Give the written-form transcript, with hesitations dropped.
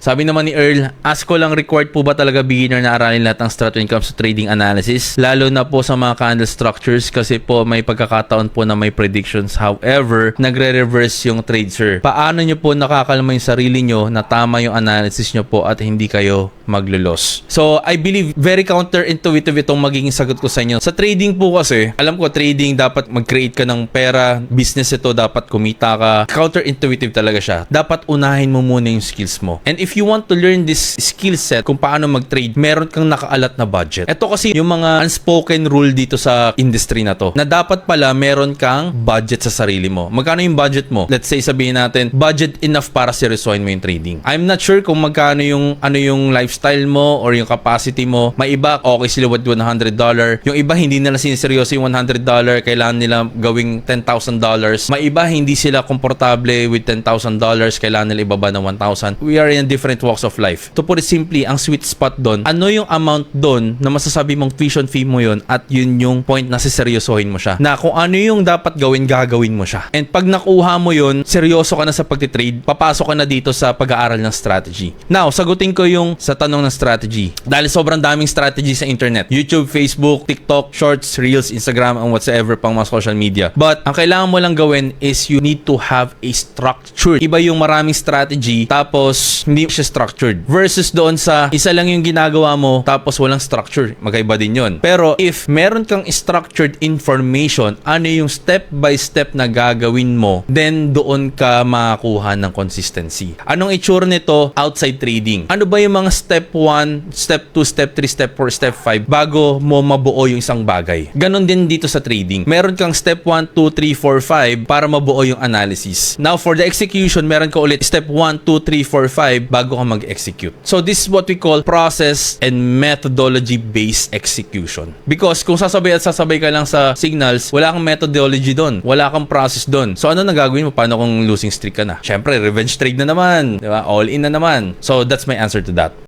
Sabi naman ni Earl, ask ko lang, required po ba talaga beginner na aralin lahat ng strat when it comes to trading analysis? Lalo na po sa mga candle structures kasi po may pagkakataon po na may predictions. However, nagre-reverse yung trade, sir. Paano nyo po nakakalma yung sarili nyo na tama yung analysis nyo po at hindi kayo maglulos? So, I believe very counterintuitive itong magiging sagot ko sa inyo. Sa trading po kasi, alam ko trading dapat mag-create ka ng pera, business ito, dapat kumita ka. Counterintuitive talaga siya. Dapat unahin mo muna yung skills mo. And if you want to learn this skill set kung paano mag-trade, meron kang nakaalat na budget. Ito kasi yung mga unspoken rule dito sa industry na to, na dapat pala meron kang budget sa sarili mo. Magkano yung budget mo? Let's say sabihin natin, budget enough para seryosohin mo yung trading. I'm not sure kung magkano yung yung lifestyle mo or yung capacity mo. May iba, okay sila with $100. Yung iba, hindi nila siniseryoso yung $100. Kailangan nila gawing $10,000. May iba, hindi sila komportable with $10,000. Kailangan nila ibaba ng 1,000. We are in different walks of life. To put it simply, ang sweet spot doon, ano yung amount doon na masasabi mong tuition fee mo yun at yun yung point na siseryosohin mo siya. Na kung ano yung dapat gawin, gagawin mo siya. And pag nakuha mo yun, seryoso ka na sa pagtitrade, papasok ka na dito sa pag-aaral ng strategy. Now, sagutin ko yung sa tanong ng strategy. Dahil sobrang daming strategy sa internet. YouTube, Facebook, TikTok, Shorts, Reels, Instagram, and whatsoever pang mga social media. But, ang kailangan mo lang gawin is you need to have a structure. Iba yung maraming strategy, tapos hindi siya structured. Versus doon sa isa lang yung ginagawa mo, tapos walang structure. Magkaiba din yun. Pero, if meron kang structured information, ano yung step by step na gagawin mo, then doon ka makakuha ng consistency. Anong itsura nito outside trading? Ano ba yung mga step 1, step 2, step 3, step 4, step 5 bago mo mabuo yung isang bagay? Ganon din dito sa trading. Meron kang step 1, 2, 3, 4, 5 para mabuo yung analysis. Now, for the execution, meron ka ulit step 1, 2, 3, 4, 5 bago ka mag-execute. So, this is what we call process and methodology-based execution. Because kung sasabay at sasabay ka lang sa signals, wala kang methodology doon. Wala kang process doon. So, ano na gagawin mo? Paano kung losing streak ka na? Syempre, revenge trade na naman. Diba? All in na naman. So, that's my answer to that.